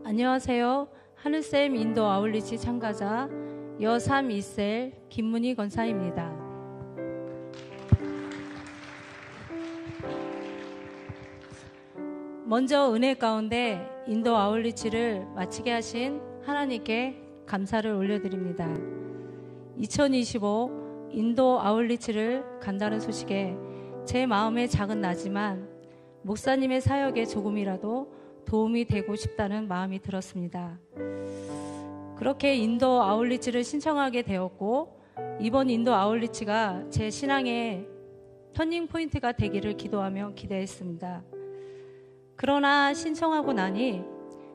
안녕하세요. 하늘샘 인도 아울리치 참가자 여3 2셀 김문희 권사입니다. 먼저 은혜 가운데 인도 아울리치를 마치게 하신 하나님께 감사를 올려드립니다. 2025 인도 아울리치를 간다는 소식에 제 마음에 작은 나지만 목사님의 사역에 조금이라도 도움이 되고 싶다는 마음이 들었습니다. 그렇게 인도 아울리치를 신청하게 되었고, 이번 인도 아울리치가 제 신앙의 터닝 포인트가 되기를 기도하며 기대했습니다. 그러나 신청하고 나니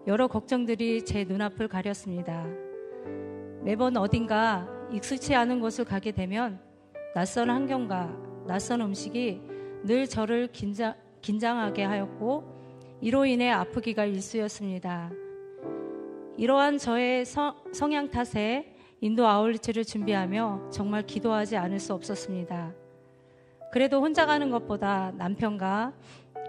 여러 걱정들이 제 눈앞을 가렸습니다. 매번 어딘가 익숙치 않은 곳을 가게 되면 낯선 환경과 낯선 음식이 늘 저를 긴장하게 하였고, 이로 인해 아프기가 일쑤였습니다. 이러한 저의 성향 탓에 인도 아울리치를 준비하며 정말 기도하지 않을 수 없었습니다. 그래도 혼자 가는 것보다 남편과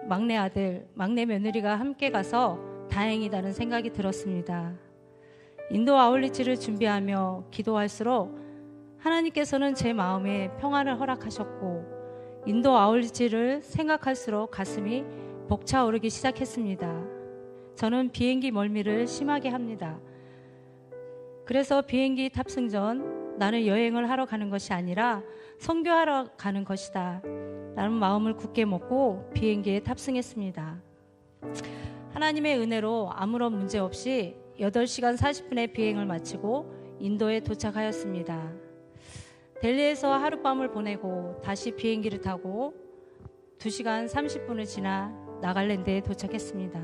막내 아들, 막내 며느리가 함께 가서 다행이다는 생각이 들었습니다. 인도 아울리치를 준비하며 기도할수록 하나님께서는 제 마음에 평안을 허락하셨고, 인도 아울리치를 생각할수록 가슴이 벅차오르기 시작했습니다. 저는 비행기 멀미를 심하게 합니다. 그래서 비행기 탑승 전 나는 여행을 하러 가는 것이 아니라 선교하러 가는 것이다 라는 마음을 굳게 먹고 비행기에 탑승했습니다. 하나님의 은혜로 아무런 문제 없이 8시간 40분의 비행을 마치고 인도에 도착하였습니다. 델리에서 하룻밤을 보내고 다시 비행기를 타고 2시간 30분을 지나 나갈랜드에 도착했습니다.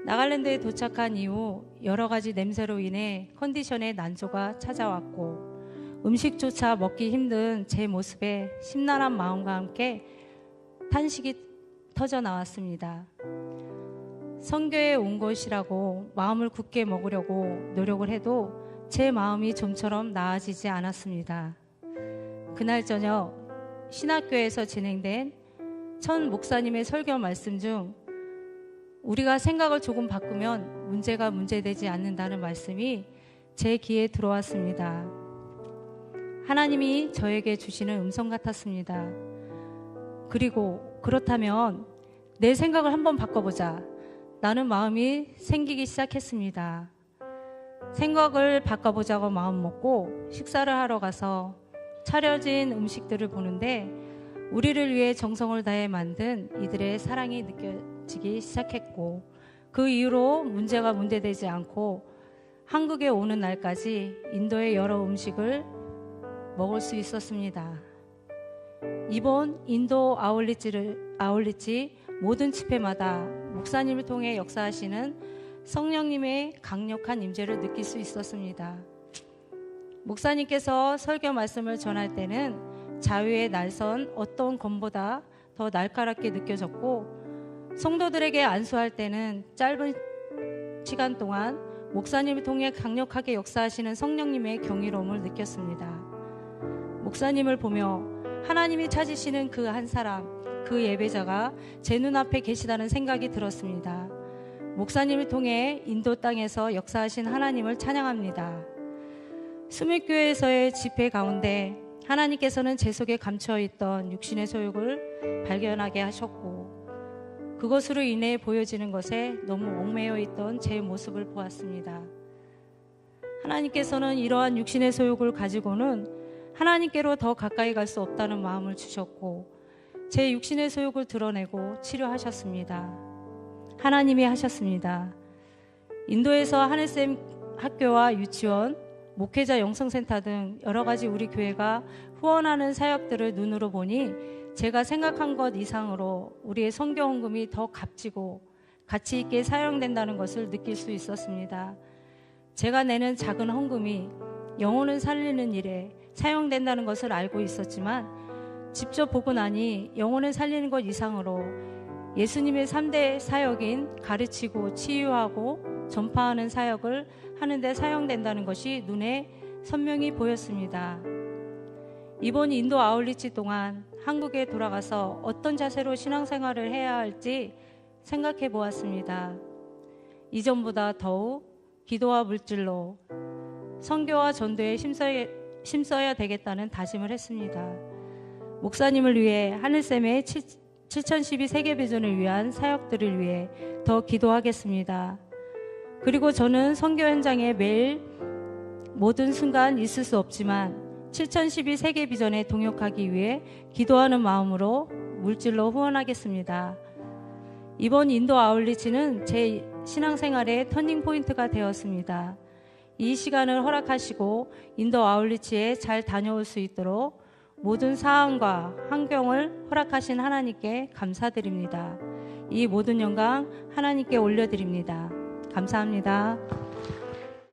나갈랜드에 도착한 이후 여러 가지 냄새로 인해 컨디션에 난조가 찾아왔고, 음식조차 먹기 힘든 제 모습에 심란한 마음과 함께 탄식이 터져 나왔습니다. 선교에 온 것이라고 마음을 굳게 먹으려고 노력을 해도 제 마음이 좀처럼 나아지지 않았습니다. 그날 저녁 신학교에서 진행된 첫 목사님의 설교 말씀 중 우리가 생각을 조금 바꾸면 문제가 문제되지 않는다는 말씀이 제 귀에 들어왔습니다. 하나님이 저에게 주시는 음성 같았습니다. 그리고 그렇다면 내 생각을 한번 바꿔보자 라는 마음이 생기기 시작했습니다. 생각을 바꿔보자고 마음 먹고 식사를 하러 가서 차려진 음식들을 보는데 우리를 위해 정성을 다해 만든 이들의 사랑이 느껴지기 시작했고, 그 이후로 문제가 문제되지 않고 한국에 오는 날까지 인도의 여러 음식을 먹을 수 있었습니다. 이번 인도 아울리치 모든 집회마다 목사님을 통해 역사하시는 성령님의 강력한 임재를 느낄 수 있었습니다. 목사님께서 설교 말씀을 전할 때는 자유의 날선 어떤 검보다 더 날카롭게 느껴졌고, 성도들에게 안수할 때는 짧은 시간 동안 목사님을 통해 강력하게 역사하시는 성령님의 경이로움을 느꼈습니다. 목사님을 보며 하나님이 찾으시는 그 한 사람, 그 예배자가 제 눈앞에 계시다는 생각이 들었습니다. 목사님을 통해 인도 땅에서 역사하신 하나님을 찬양합니다. 수밀교회에서의 집회 가운데 하나님께서는 제 속에 감춰있던 육신의 소욕을 발견하게 하셨고, 그것으로 인해 보여지는 것에 너무 얽매여 있던 제 모습을 보았습니다. 하나님께서는 이러한 육신의 소욕을 가지고는 하나님께로 더 가까이 갈 수 없다는 마음을 주셨고, 제 육신의 소욕을 드러내고 치료하셨습니다. 하나님이 하셨습니다. 인도에서 하늘샘 학교와 유치원, 목회자 영성센터 등 여러 가지 우리 교회가 후원하는 사역들을 눈으로 보니 제가 생각한 것 이상으로 우리의 선교 헌금이 더 값지고 가치 있게 사용된다는 것을 느낄 수 있었습니다. 제가 내는 작은 헌금이 영혼을 살리는 일에 사용된다는 것을 알고 있었지만, 직접 보고 나니 영혼을 살리는 것 이상으로 예수님의 3대 사역인 가르치고 치유하고 전파하는 사역을 하는데 사용된다는 것이 눈에 선명히 보였습니다. 이번 인도 아울리치 동안 한국에 돌아가서 어떤 자세로 신앙생활을 해야 할지 생각해 보았습니다. 이전보다 더욱 기도와 물질로 선교와 전도에 힘써야 되겠다는 다짐을 했습니다. 목사님을 위해 하늘샘의 7012 세계비전을 위한 사역들을 위해 더 기도하겠습니다. 그리고 저는 선교 현장에 매일 모든 순간 있을 수 없지만 7012 세계비전에 동역하기 위해 기도하는 마음으로 물질로 후원하겠습니다. 이번 인도 아울리치는 제 신앙생활의 터닝포인트가 되었습니다. 이 시간을 허락하시고 인도 아울리치에 잘 다녀올 수 있도록 모든 사항과 환경을 허락하신 하나님께 감사드립니다. 이 모든 영광 하나님께 올려드립니다. 감사합니다.